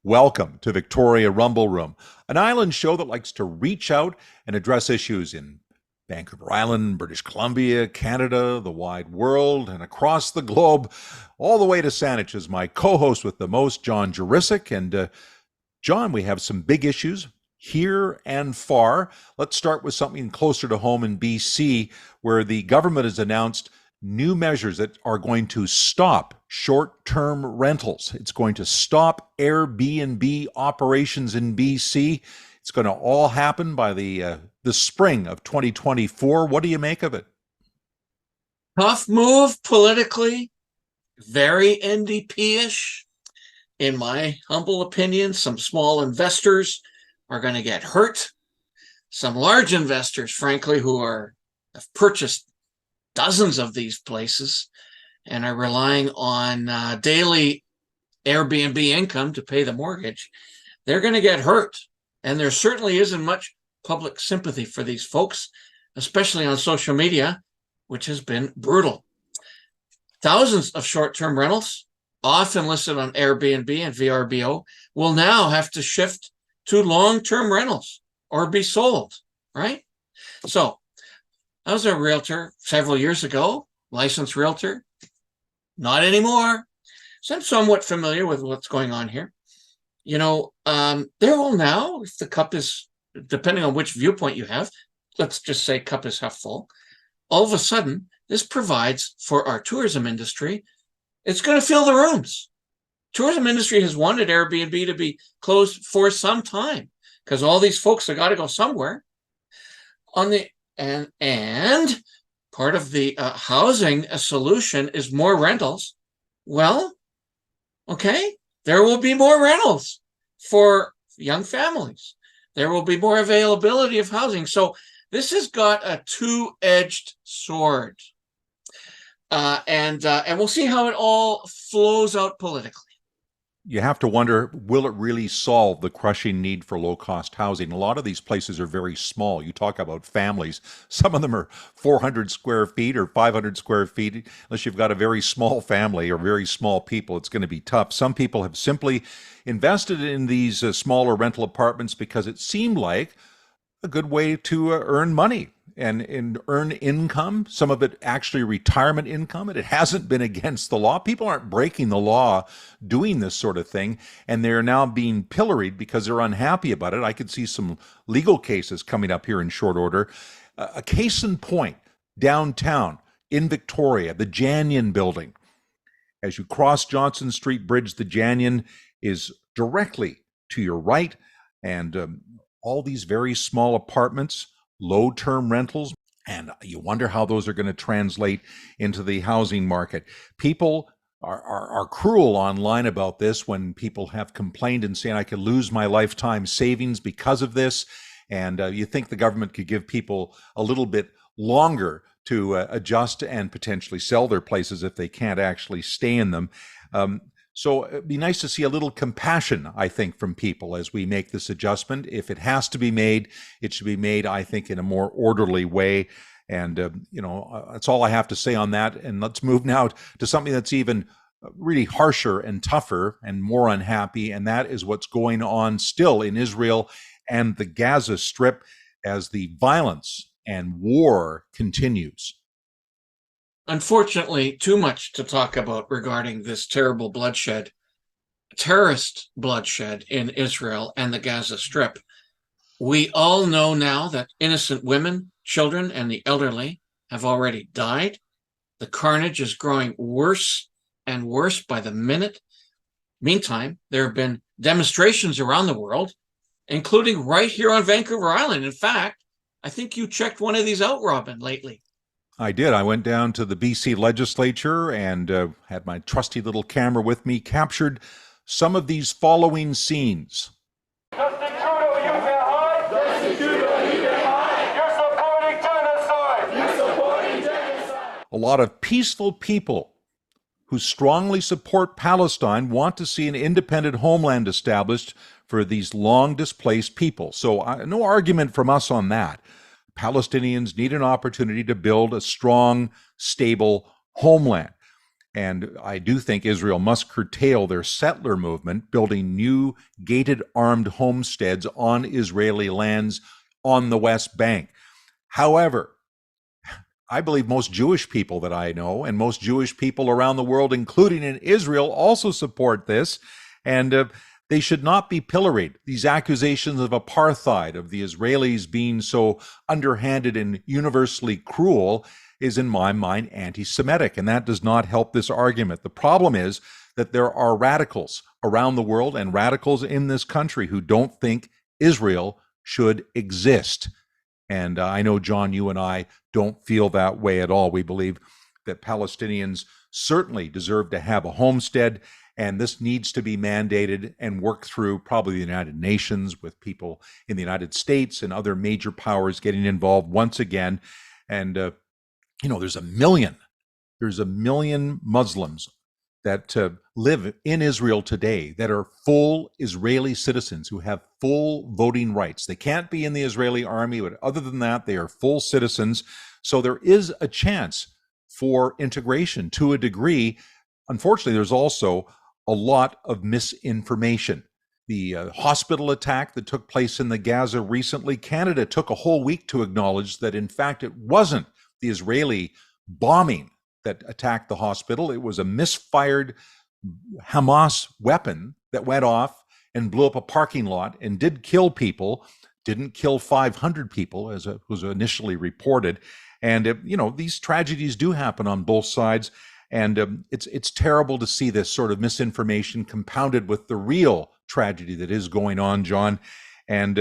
Welcome to Victoria Rumble Room, an island show that likes to reach out and address issues in Vancouver Island, British Columbia, Canada, the wide world, and across the globe, all the way to Saanich is my co-host with the most, John Jurisic. And John, we have some big issues here and far. Let's start with something closer to home in BC, where the government has announced new measures that are going to stop short-term rentals. It's going to stop Airbnb operations in BC. It's going to all happen by the spring of 2024. What do you make of it? Tough move politically, very NDP-ish. In my humble opinion, some small investors are going to get hurt. Some large investors, frankly, who have purchased dozens of these places and are relying on daily Airbnb income to pay the mortgage, they're going to get hurt. And there certainly isn't much public sympathy for these folks, especially on social media, which has been brutal. Thousands of short-term rentals, often listed on Airbnb and VRBO, will now have to shift to long-term rentals or be sold, right? So I was a realtor several years ago, licensed realtor, not anymore. So I'm somewhat familiar with what's going on here. There will now, if the cup is, depending on which viewpoint you have, let's just say cup is half full, all of a sudden, this provides for our tourism industry, it's going to fill the rooms. Tourism industry has wanted Airbnb to be closed for some time because all these folks have got to go somewhere. And part of the housing solution is more rentals. Well, okay, there will be more rentals for young families. There will be more availability of housing. So this has got a two-edged sword. And we'll see how it all flows out politically. You have to wonder, will it really solve the crushing need for low-cost housing? A lot of these places are very small. You talk about families. Some of them are 400 square feet or 500 square feet. Unless you've got a very small family or very small people, it's going to be tough. Some people have simply invested in these smaller rental apartments because it seemed like a good way to earn money and earn income, some of it actually retirement income. And it hasn't been against the law. People aren't breaking the law doing this sort of thing, and they're now being pilloried because they're unhappy about it. I could see some legal cases coming up here in short order. A case in point, downtown in Victoria, the Janyan building. As you cross Johnson Street Bridge, the Janyan is directly to your right, and all these very small apartments, low-term rentals, and you wonder how those are going to translate into the housing market. People are cruel online about this when people have complained and saying, I could lose my lifetime savings because of this. And you think the government could give people a little bit longer to adjust and potentially sell their places if they can't actually stay in them. So it'd be nice to see a little compassion, I think, from people as we make this adjustment. If it has to be made, it should be made, I think, in a more orderly way. And, that's all I have to say on that. And let's move now to something that's even really harsher and tougher and more unhappy. And that is what's going on still in Israel and the Gaza Strip as the violence and war continues. Unfortunately, too much to talk about regarding this terrible bloodshed, terrorist bloodshed in Israel and the Gaza Strip. We all know now that innocent women, children, and the elderly have already died. The carnage is growing worse and worse by the minute. Meantime, there have been demonstrations around the world, including right here on Vancouver Island. In fact, I think you checked one of these out, Robin, lately. I did. I went down to the BC legislature and had my trusty little camera with me, captured some of these following scenes. Justin Trudeau, you can hide. Justin Trudeau, you can hide. You're supporting genocide. You're supporting genocide. A lot of peaceful people who strongly support Palestine want to see an independent homeland established for these long displaced people. So no argument from us on that. Palestinians need an opportunity to build a strong, stable homeland. And I do think Israel must curtail their settler movement, building new gated armed homesteads on Israeli lands on the West Bank. However, I believe most Jewish people that I know and most Jewish people around the world, including in Israel, also support this. And they should not be pilloried. These accusations of apartheid, of the Israelis being so underhanded and universally cruel, is in my mind anti-Semitic, and that does not help this argument. The problem is that there are radicals around the world and radicals in this country who don't think Israel should exist. And I know, John, you and I don't feel that way at all. We believe that Palestinians certainly deserve to have a homestead, and this needs to be mandated and worked through probably the United Nations, with people in the United States and other major powers getting involved once again. And there's a million Muslims that live in Israel today that are full Israeli citizens who have full voting rights. They can't be in the Israeli army, but other than that, they are full citizens. So there is a chance for integration to a degree. Unfortunately, there's also a lot of misinformation. The hospital attack that took place in the Gaza recently, Canada took a whole week to acknowledge that, in fact, it wasn't the Israeli bombing that attacked the hospital. It was a misfired Hamas weapon that went off and blew up a parking lot and did kill people, didn't kill 500 people as it was initially reported. And, these tragedies do happen on both sides. And it's terrible to see this sort of misinformation compounded with the real tragedy that is going on, John. And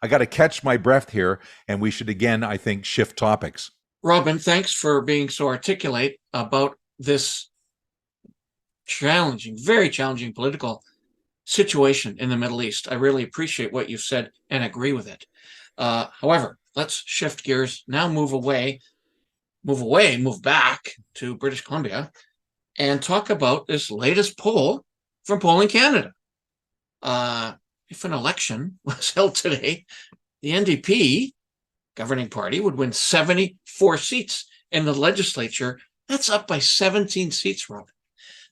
I got to catch my breath here, and we should again, I think, shift topics. Robin, thanks for being so articulate about this challenging, very challenging political situation in the Middle East. I really appreciate what you've said and agree with it. However, let's shift gears now, move back to British Columbia and talk about this latest poll from Polling Canada. If an election was held today, the NDP governing party would win 74 seats in the legislature. That's up by 17 seats, Robin.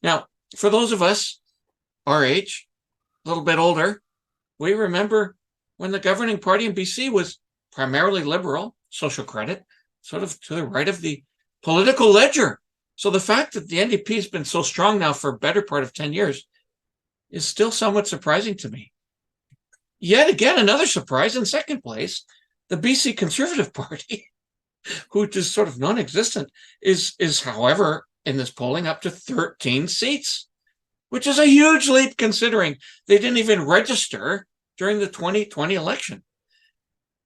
Now, for those of us our age, a little bit older, we remember when the governing party in BC was primarily liberal, social credit, sort of to the right of the political ledger. So the fact that the NDP has been so strong now for a better part of 10 years is still somewhat surprising to me. Yet again, another surprise in second place, the BC Conservative Party, who is sort of non-existent, is however, in this polling up to 13 seats, which is a huge leap considering they didn't even register during the 2020 election.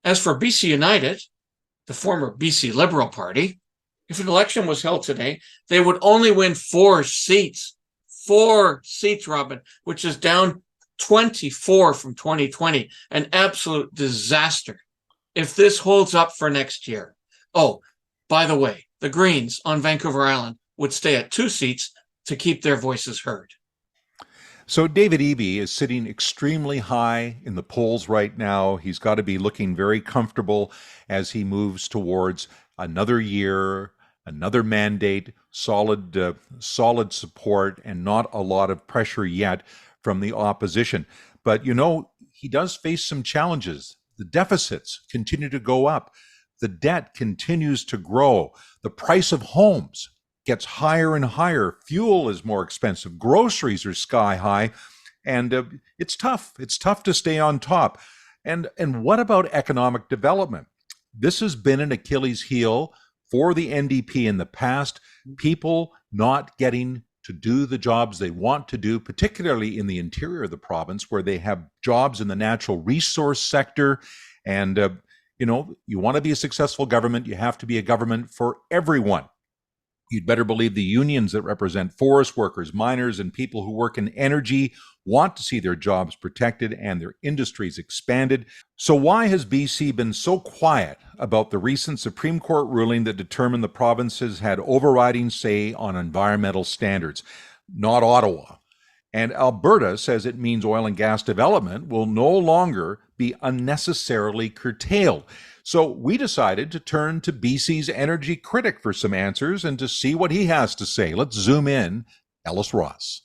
As for BC United, the former BC Liberal Party, if an election was held today, they would only win 4 seats. 4 seats, Robin, which is down 24 from 2020, an absolute disaster if this holds up for next year. Oh, by the way, the Greens on Vancouver Island would stay at 2 seats to keep their voices heard. So David Eby is sitting extremely high in the polls right now. He's got to be looking very comfortable as he moves towards another year, another mandate, solid support, and not a lot of pressure yet from the opposition. But, he does face some challenges. The deficits continue to go up. The debt continues to grow. The price of homes gets higher and higher. Fuel is more expensive. Groceries are sky high. And it's tough. It's tough to stay on top. And what about economic development? This has been an Achilles heel for the NDP in the past. People not getting to do the jobs they want to do, particularly in the interior of the province, where they have jobs in the natural resource sector. And, you want to be a successful government, you have to be a government for everyone. You'd better believe the unions that represent forest workers, miners, and people who work in energy want to see their jobs protected and their industries expanded. So why has BC been so quiet about the recent Supreme Court ruling that determined the provinces had overriding say on environmental standards? Not Ottawa. And Alberta says it means oil and gas development will no longer be unnecessarily curtailed. So we decided to turn to BC's energy critic for some answers and to see what he has to say. Let's zoom in. Ellis Ross.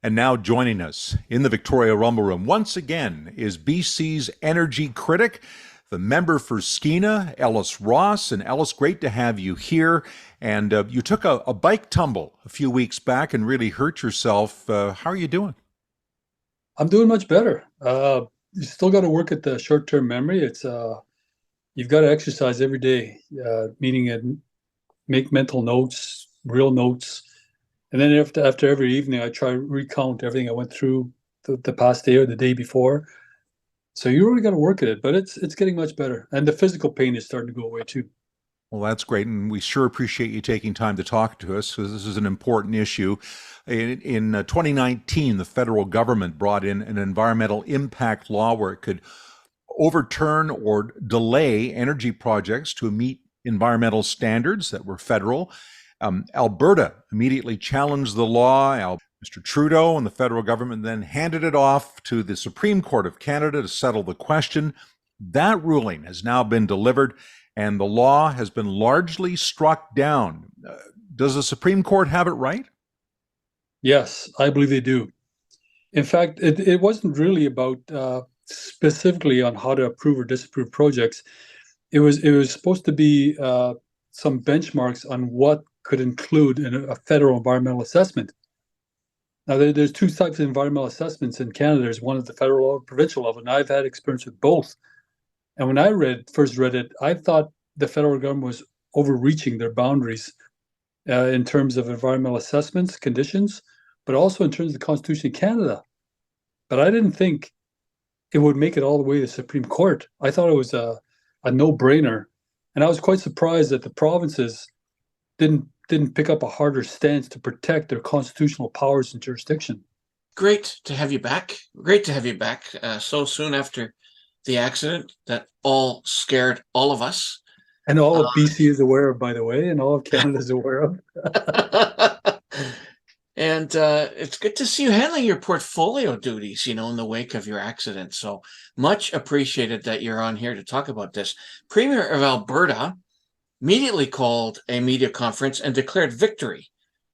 And now joining us in the Victoria Rumble Room once again is BC's energy critic, the member for Skeena, Ellis Ross. And Ellis, great to have you here. And you took a bike tumble a few weeks back and really hurt yourself. How are you doing? I'm doing much better. You still got to work at the short-term memory. It's you've got to exercise every day, meaning and make mental notes, real notes. And then after every evening, I try to recount everything I went through the past day or the day before. So you really got to work at it, but it's getting much better. And the physical pain is starting to go away too. Well, that's great. And we sure appreciate you taking time to talk to us because this is an important issue. In 2019, the federal government brought in an environmental impact law where it could overturn or delay energy projects to meet environmental standards that were federal. Alberta immediately challenged the law. Mr. Trudeau and the federal government then handed it off to the Supreme Court of Canada to settle the question. That ruling has now been delivered, and the law has been largely struck down. Does the Supreme Court have it right? Yes, I believe they do. In fact, it wasn't really about specifically on how to approve or disapprove projects. It was supposed to be some benchmarks on what could include in a federal environmental assessment. Now, there's two types of environmental assessments in Canada. There's one at the federal or provincial level, and I've had experience with both. And when I first read it, I thought the federal government was overreaching their boundaries in terms of environmental assessments, conditions, but also in terms of the Constitution of Canada. But I didn't think it would make it all the way to the Supreme Court. I thought it was a no-brainer. And I was quite surprised that the provinces didn't pick up a harder stance to protect their constitutional powers and jurisdiction. Great to have you back. Great to have you back so soon after the accident that all scared all of us. And all of BC is aware of, by the way, and all of Canada is aware of. And it's good to see you handling your portfolio duties, in the wake of your accident. So much appreciated that you're on here to talk about this. Premier of Alberta immediately called a media conference and declared victory.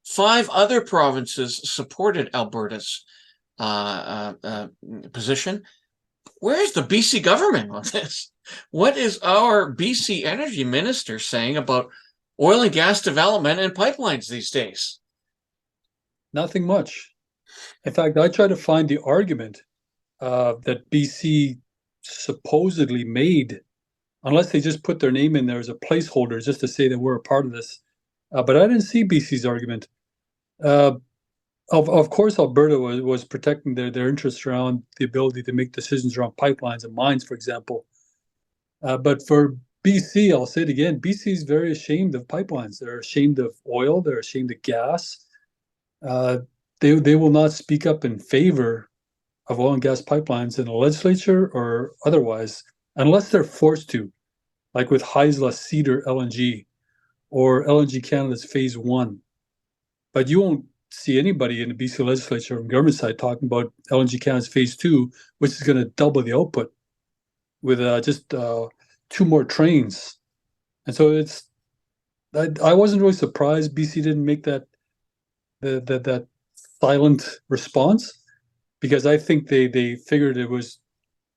5 other provinces supported Alberta's position. Where's the BC government on this? What is our BC energy minister saying about oil and gas development and pipelines these days? Nothing much. In fact, I tried to find the argument that BC supposedly made, unless they just put their name in there as a placeholder just to say that we're a part of this. But I didn't see BC's argument. Of course, Alberta was protecting their interests around the ability to make decisions around pipelines and mines, for example. But for BC, I'll say it again, BC is very ashamed of pipelines. They're ashamed of oil. They're ashamed of gas. They will not speak up in favor of oil and gas pipelines in the legislature or otherwise, unless they're forced to, like with Haisla Cedar LNG or LNG Canada's Phase 1. But you won't see anybody in the BC legislature or government side talking about LNG Canada's Phase 2, which is going to double the output with just 2 more trains. And so I wasn't really surprised BC didn't make that silent response, because I think they figured it was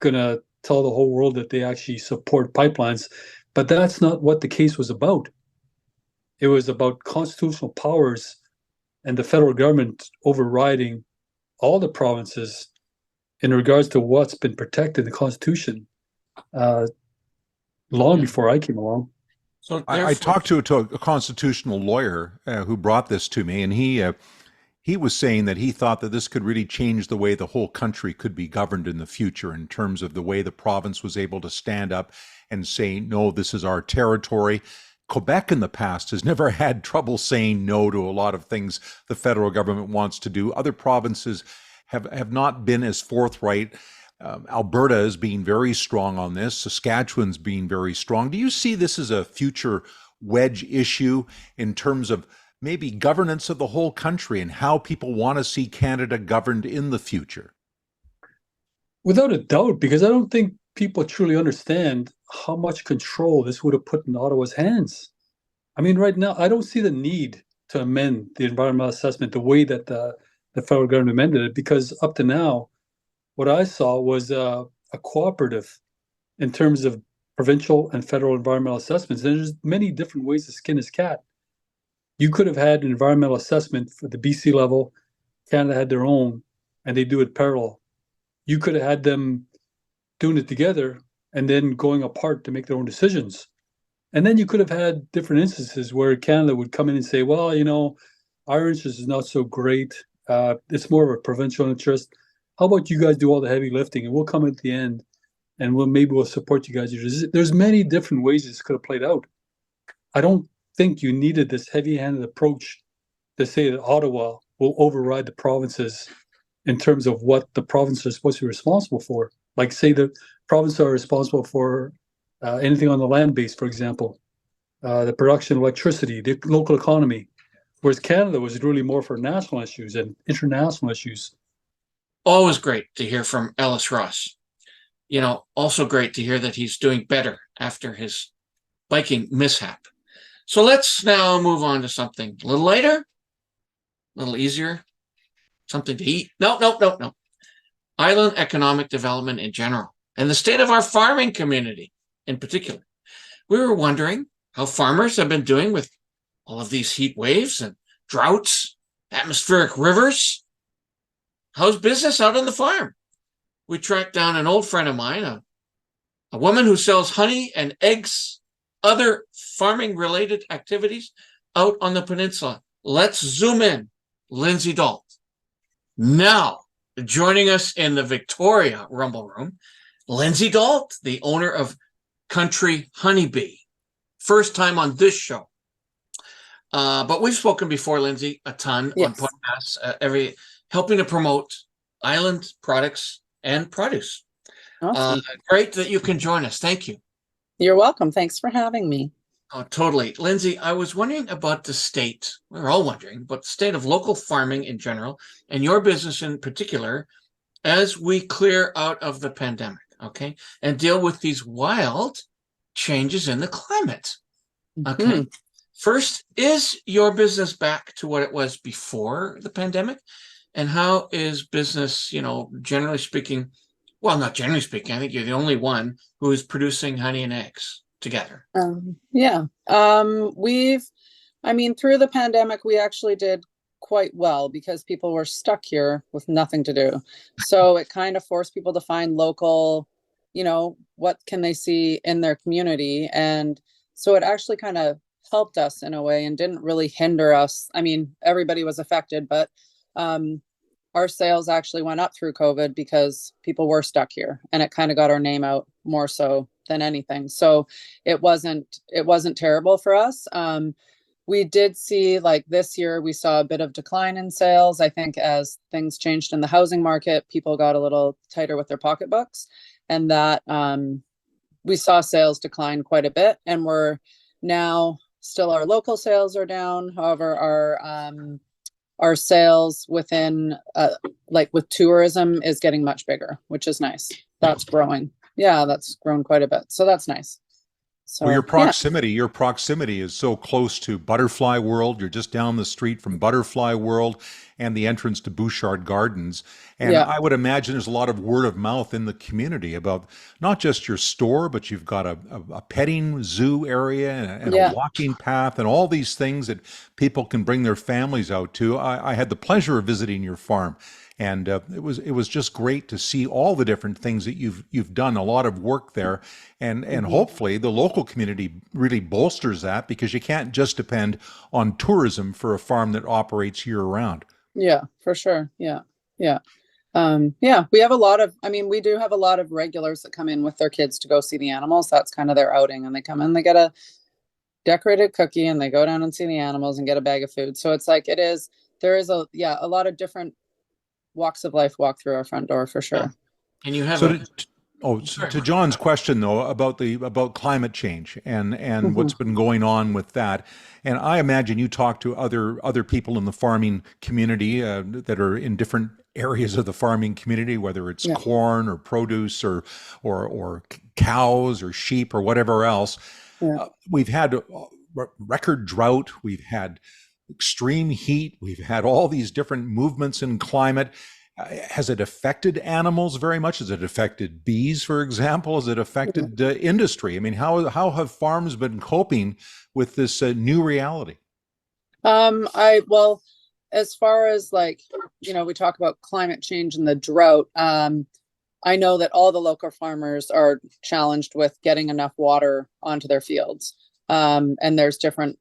going to tell the whole world that they actually support pipelines. But that's not what the case was about. It was about constitutional powers and the federal government overriding all the provinces in regards to what's been protected in the Constitution long before I came along. So I talked to a constitutional lawyer who brought this to me, and he was saying that he thought that this could really change the way the whole country could be governed in the future in terms of the way the province was able to stand up and say, no, this is our territory. Quebec in the past has never had trouble saying no to a lot of things the federal government wants to do. Other provinces have not been as forthright. Alberta is being very strong on this. Saskatchewan's being very strong. Do you see this as a future wedge issue in terms of maybe governance of the whole country and how people want to see Canada governed in the future? Without a doubt, because I don't think people truly understand how much control this would have put in Ottawa's hands. I mean, right now, I don't see the need to amend the environmental assessment the way that the federal government amended it, because up to now, what I saw was a cooperative in terms of provincial and federal environmental assessments. And there's many different ways to skin this cat. You could have had an environmental assessment for the BC level, Canada had their own, and they do it parallel. You could have had them doing it together and then going apart to make their own decisions. And then you could have had different instances where Canada would come in and say, well, our interest is not so great. It's more of a provincial interest. How about you guys do all the heavy lifting and we'll come at the end and we'll support you guys. There's many different ways this could have played out. I don't think you needed this heavy-handed approach to say that Ottawa will override the provinces in terms of what the provinces are supposed to be responsible for. Like, say the provinces are responsible for anything on the land base, for example, the production of electricity, the local economy, whereas Canada was really more for national issues and international issues. Always great to hear from Ellis Ross. Also great to hear that he's doing better after his biking mishap. So let's now move on to something a little lighter, a little easier, something to eat. No. Island economic development in general, and the state of our farming community in particular. We were wondering how farmers have been doing with all of these heat waves and droughts, atmospheric rivers. How's business out on the farm? We tracked down an old friend of mine, a woman who sells honey and eggs, other farming-related activities out on the peninsula. Let's zoom in. Lindsay Dault. Now, joining us in the Victoria Rumble Room, Lindsay Dault, the owner of Country Honeybee. First time on this show. But we've spoken before, Lindsay, a ton on podcasts, helping to promote island products and produce. Awesome. Great that you can join us. Thank you. You're welcome. Thanks for having me. Oh, totally. Lindsay, I was wondering about the state. We're all wondering about the state of local farming in general and your business in particular as we clear out of the pandemic, okay, and deal with these wild changes in the climate. Okay. Mm-hmm. First, is your business back to what it was before the pandemic? And how is business, generally speaking, well, not generally speaking, I think you're the only one who is producing honey and eggs together. Through the pandemic, we actually did quite well because people were stuck here with nothing to do. So it kind of forced people to find local, what can they see in their community. And so it actually kind of helped us in a way and didn't really hinder us. I mean, everybody was affected, but our sales actually went up through COVID because people were stuck here, and it kind of got our name out more so than anything. So it wasn't terrible for us. We did see, like this year, we saw a bit of decline in sales. I think as things changed in the housing market, people got a little tighter with their pocketbooks, and that we saw sales decline quite a bit. And we're now still, our local sales are down. However, our sales within with tourism is getting much bigger, which is nice. That's growing. Yeah, that's grown quite a bit. So that's nice. So your proximity is so close to Butterfly World. You're just down the street from Butterfly World and the entrance to Bouchard Gardens. And I would imagine there's a lot of word of mouth in the community about not just your store, but you've got a petting zoo area and a walking path and all these things that people can bring their families out to. I had the pleasure of visiting your farm. And it was just great to see all the different things that you've done, a lot of work there, and hopefully the local community really bolsters that, because you can't just depend on tourism for a farm that operates year round. Yeah, for sure. Yeah. We have a lot of, we do have a lot of regulars that come in with their kids to go see the animals. That's kind of their outing, and they come in, they get a decorated cookie, and they go down and see the animals and get a bag of food. So it's like, there is a lot of different walks of life walk through our front door for sure. And you have to John's question though about climate change and what's been going on with that, and I imagine you talk to other people in the farming community that are in different areas of the farming community, whether it's Yeah. corn or produce or cows or sheep or whatever else. Yeah. We've had record drought. We've had extreme heat. We've had all these different movements in climate. Has it affected animals very much? Has it affected bees, for example? Has it affected industry? I mean, how have farms been coping with this new reality? Well, as far as like, we talk about climate change and the drought. I know that all the local farmers are challenged with getting enough water onto their fields. And there's different,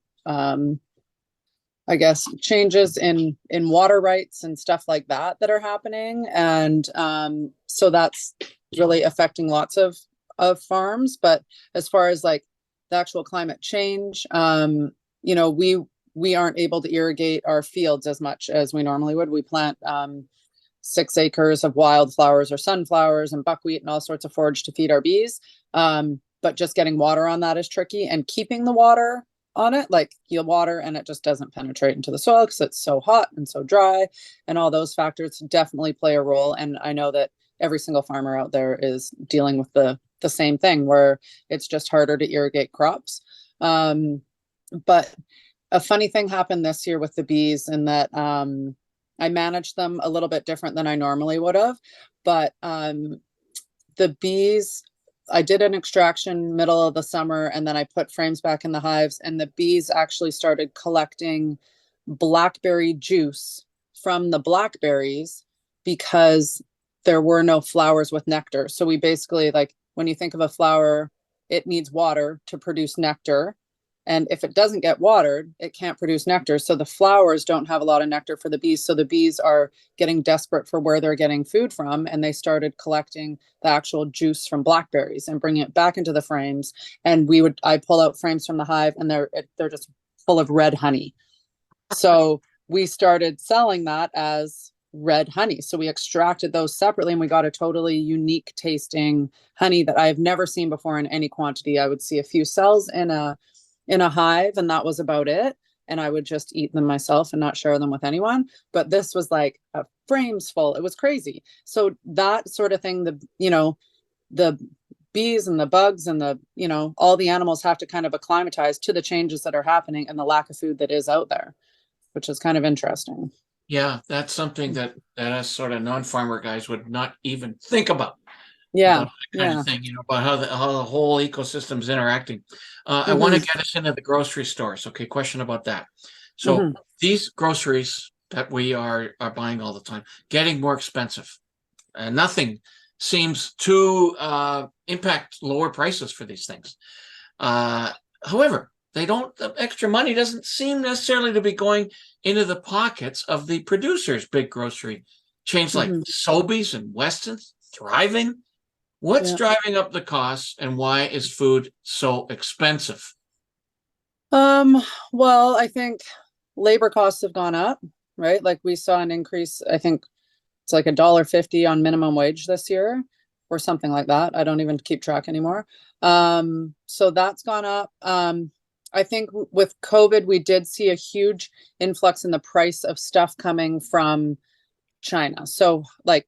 I guess, changes in water rights and stuff like that are happening. And so that's really affecting lots of farms. But as far as like the actual climate change, we aren't able to irrigate our fields as much as we normally would. We plant 6 acres of wildflowers or sunflowers and buckwheat and all sorts of forage to feed our bees. But just getting water on that is tricky, and keeping the water on it, like you'll water and it just doesn't penetrate into the soil because it's so hot and so dry, and all those factors definitely play a role. And I know that every single farmer out there is dealing with the same thing, where it's just harder to irrigate crops. But a funny thing happened this year with the bees, in that I managed them a little bit different than I normally would have. But the bees, I did an extraction middle of the summer, and then I put frames back in the hives, and the bees actually started collecting blackberry juice from the blackberries because there were no flowers with nectar. So we basically, like, when you think of a flower, it needs water to produce nectar. And if it doesn't get watered, it can't produce nectar. So the flowers don't have a lot of nectar for the bees. So the bees are getting desperate for where they're getting food from. And they started collecting the actual juice from blackberries and bringing it back into the frames. And I pull out frames from the hive, and they're just full of red honey. So we started selling that as red honey. So we extracted those separately, and we got a totally unique tasting honey that I have never seen before in any quantity. I would see a few cells in a hive, and that was about it. And I would just eat them myself and not share them with anyone. But this was like a frames full. It was crazy. So that sort of thing, the bees and the bugs and all the animals have to kind of acclimatize to the changes that are happening and the lack of food that is out there, which is kind of interesting. Yeah, that's something that us sort of non-farmer guys would not even think about. Yeah, About that kind of thing, about how the whole ecosystem is interacting. I want to get us into the grocery stores. Okay, question about that. So these groceries that we are buying all the time, getting more expensive, and nothing seems to impact lower prices for these things. However, the extra money doesn't seem necessarily to be going into the pockets of the producers. Big grocery chains like Sobeys and Weston's thriving. What's driving up the costs, and why is food so expensive? Well, I think labor costs have gone up, right? Like we saw an increase. I think it's like $1.50 on minimum wage this year, or something like that. I don't even keep track anymore. So that's gone up. I think with COVID, we did see a huge influx in the price of stuff coming from China. So like,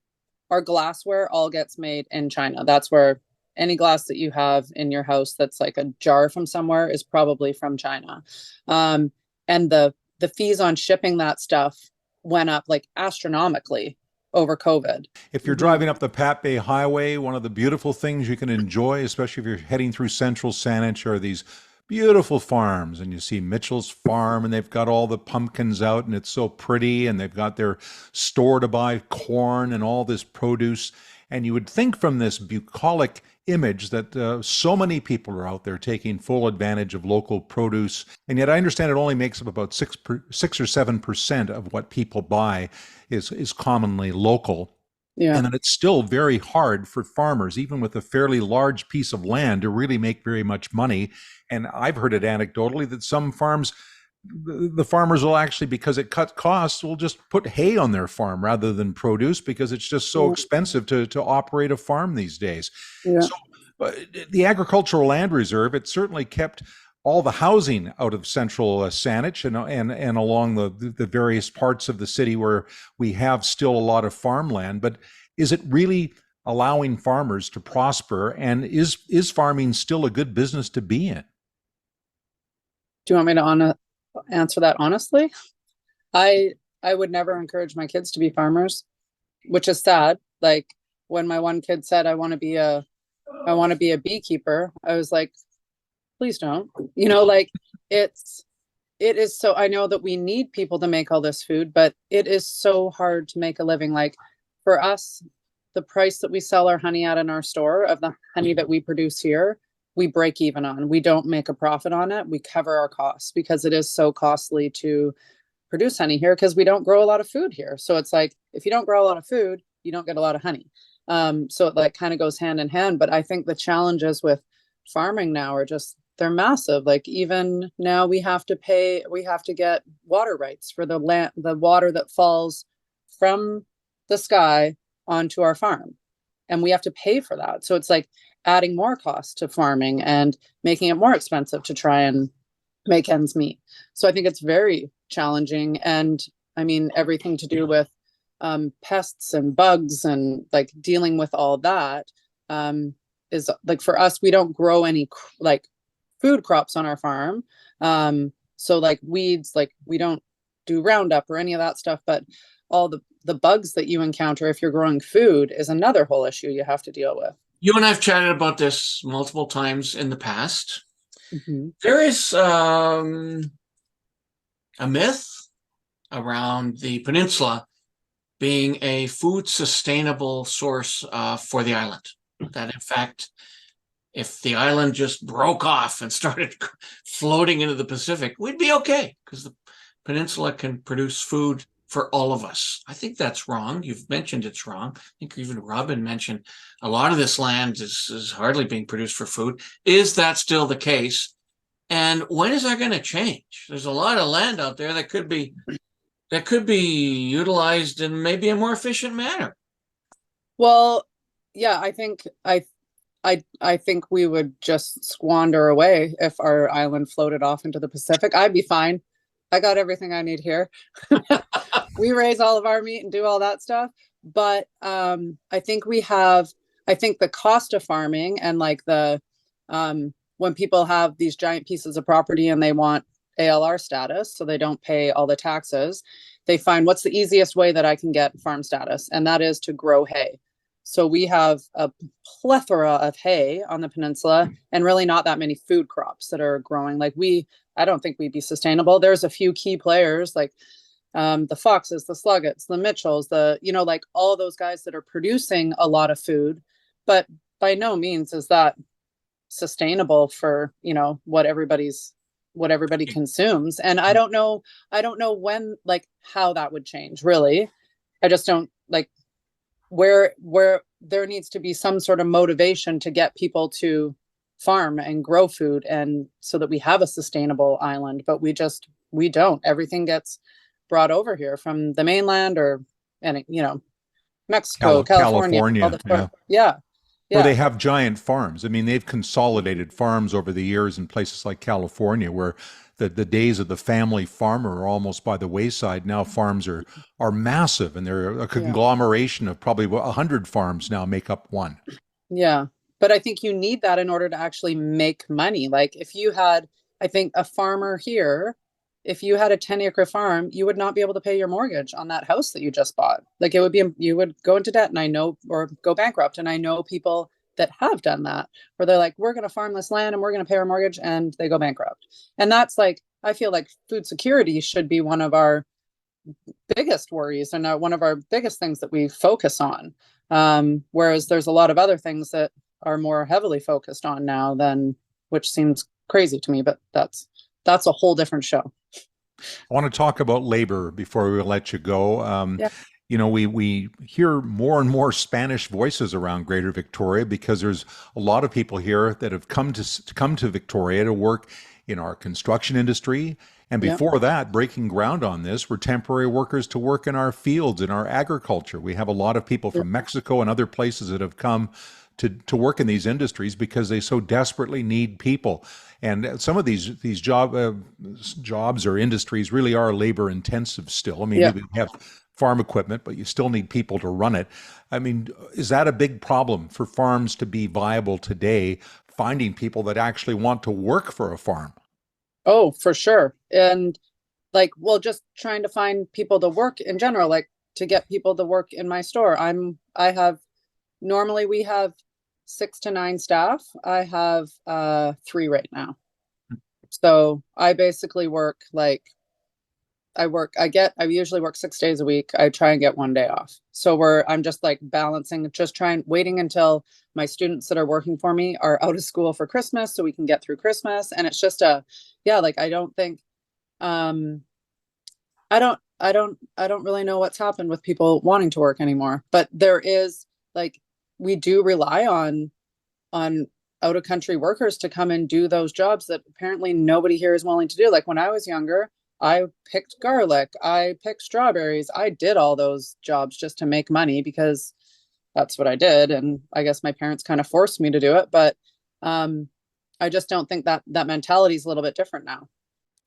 our glassware all gets made in China. That's where any glass that you have in your house that's like a jar from somewhere is probably from China. And the fees on shipping that stuff went up like astronomically over COVID. If you're driving up the Pat Bay Highway, one of the beautiful things you can enjoy, especially if you're heading through central Saanich, are these beautiful farms. And you see Mitchell's farm, and they've got all the pumpkins out, and it's so pretty, and they've got their store to buy corn and all this produce. And you would think from this bucolic image that so many people are out there taking full advantage of local produce. And yet I understand it only makes up about 6 or 7% of what people buy is commonly local. Yeah. And then it's still very hard for farmers, even with a fairly large piece of land, to really make very much money. And I've heard it anecdotally that some farms, the farmers will actually, because it cuts costs, will just put hay on their farm rather than produce, because it's just so expensive to operate a farm these days. Yeah. So the Agricultural Land Reserve, it certainly kept all the housing out of central Saanich and along the various parts of the city where we have still a lot of farmland. But is it really allowing farmers to prosper? And is farming still a good business to be in? Do you want me to answer that honestly? I would never encourage my kids to be farmers, which is sad. Like when my one kid said, I want to be a beekeeper, I was like, please don't. Like it is so, I know that we need people to make all this food, but it is so hard to make a living. Like for us, the price that we sell our honey at in our store of the honey that we produce here, we break even on. We don't make a profit on it. We cover our costs because it is so costly to produce honey here because we don't grow a lot of food here. So it's like, if you don't grow a lot of food, you don't get a lot of honey. So it like kind of goes hand in hand. But I think the challenges with farming now are just, they're massive. Like even now we have to get water rights for the water that falls from the sky onto our farm. And we have to pay for that. So it's like adding more cost to farming and making it more expensive to try and make ends meet. So I think it's very challenging. And I mean, everything to do with pests and bugs and like dealing with all that is like, for us, we don't grow any like food crops on our farm. So like weeds, like we don't do Roundup or any of that stuff, but all the bugs that you encounter if you're growing food is another whole issue you have to deal with. You and I have chatted about this multiple times in the past. Mm-hmm. There is a myth around the peninsula being a food sustainable source for the island. That in fact, if the island just broke off and started floating into the Pacific, we'd be okay because the peninsula can produce food for all of us. I think that's wrong. You've mentioned it's wrong. I think even Robin mentioned a lot of this land is hardly being produced for food. Is that still the case? And when is that going to change? There's a lot of land out there that could be utilized in maybe a more efficient manner. Well, yeah, I think we would just squander away if our island floated off into the Pacific. I'd be fine. I got everything I need here. We raise all of our meat and do all that stuff. But I think the cost of farming and like when people have these giant pieces of property and they want ALR status, so they don't pay all the taxes, they find what's the easiest way that I can get farm status, and that is to grow hay. So we have a plethora of hay on the peninsula and really not that many food crops that are growing. Like I don't think we'd be sustainable. There's a few key players like the Foxes, the Sluggets, the Mitchells, like all those guys that are producing a lot of food, but by no means is that sustainable for, what everybody consumes. And I don't know when, like how that would change really. I just don't like where there needs to be some sort of motivation to get people to farm and grow food and so that we have a sustainable island, but we don't. Everything gets brought over here from the mainland or Mexico, California. Yeah. Where they have giant farms. I mean, they've consolidated farms over the years in places like California where the days of the family farmer are almost by the wayside. Now farms are massive, and they're a conglomeration of probably 100 farms now make up one. Yeah. But I think you need that in order to actually make money. Like if you had, I think a farmer here, if you had a 10-acre farm, you would not be able to pay your mortgage on that house that you just bought. Like you would go into debt, or go bankrupt. And I know people that have done that where they're like, we're going to farm this land and we're going to pay our mortgage, and they go bankrupt. And that's like, I feel like food security should be one of our biggest worries and one of our biggest things that we focus on. Whereas there's a lot of other things that are more heavily focused on now which seems crazy to me, but that's a whole different show. I want to talk about labor before we let you go. We hear more and more Spanish voices around Greater Victoria because there's a lot of people here that have come to Victoria to work in our construction industry. And before that, breaking ground on this, were temporary workers to work in our fields, in our agriculture. We have a lot of people from Mexico and other places that have come to work in these industries because they so desperately need people. And some of these jobs or industries really are labor intensive still. I mean, Yeah. maybe we have farm equipment, but you still need people to run it. I mean, is that a big problem for farms to be viable today, finding people that actually want to work for a farm? Oh, for sure. And like, well, just trying to find people to work in general, like to get people to work in my store. Normally we have 6 to 9 staff. I have 3 right now. So I basically work like I usually work 6 days a week. I try and get 1 day off. So I'm just like balancing, waiting until my students that are working for me are out of school for Christmas so we can get through Christmas. And it's just like I don't think I don't really know what's happened with people wanting to work anymore. But there is like we do rely on out of country workers to come and do those jobs that apparently nobody here is willing to do. Like when I was younger, I picked garlic, I picked strawberries, I did all those jobs just to make money because that's what I did. And I guess my parents kind of forced me to do it. But I just don't think that mentality is a little bit different now.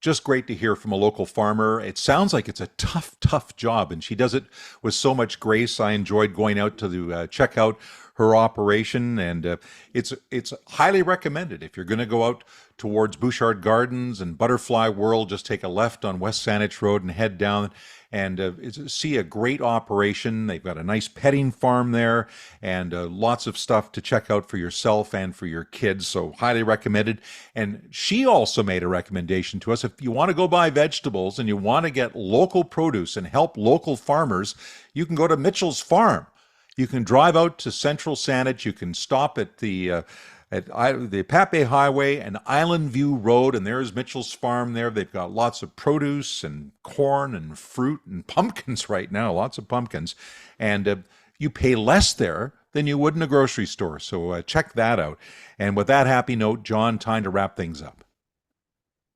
Just great to hear from a local farmer. It sounds like it's a tough job, and she does it with so much grace. I enjoyed going out to check out her operation, and it's highly recommended. If you're going to go out towards Bouchard Gardens and Butterfly World, just take a left on West Saanich Road and head down and see a great operation. They've got a nice petting farm there and lots of stuff to check out for yourself and for your kids. So highly recommended. And she also made a recommendation to us. If you want to go buy vegetables and you want to get local produce and help local farmers, you can go to Mitchell's Farm. You can drive out to Central Saanich. You can stop at the Pape Highway and Island View Road, and there's Mitchell's Farm there. They've got lots of produce and corn and fruit and pumpkins right now, lots of pumpkins. And you pay less there than you would in a grocery store. So check that out. And with that happy note, John, time to wrap things up.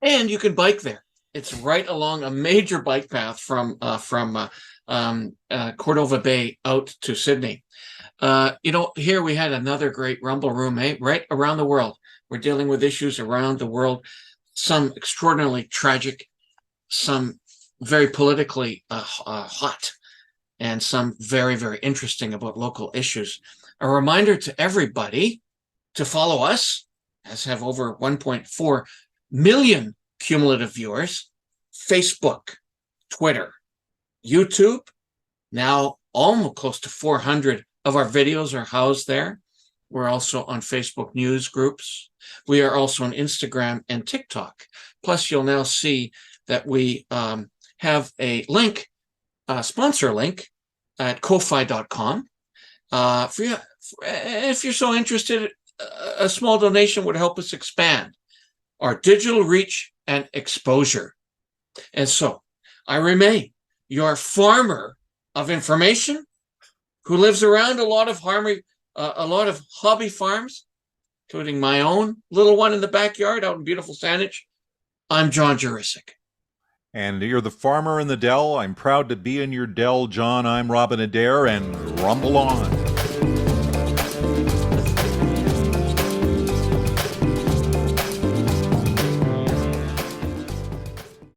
And you can bike there. It's right along a major bike path from Cordova Bay out to Sydney. Here we had another great Rumble Room, right around the world. We're dealing with issues around the world, some extraordinarily tragic, some very politically hot, and some very, very interesting about local issues. A reminder to everybody to follow us, as have over 1.4 million cumulative viewers, Facebook, Twitter, YouTube, now almost close to 400 of our videos are housed there. We're also on Facebook news groups. We are also on Instagram and TikTok. Plus, you'll now see that we have a link, sponsor link at ko-fi.com. If you're so interested, a small donation would help us expand our digital reach and exposure. And so I remain your farmer of information who lives around a lot of hobby farms, including my own little one in the backyard out in beautiful Saanich. I'm John Jurisic. And you're the farmer in the dell. I'm proud to be in your dell, John. I'm Robin Adair, and rumble on.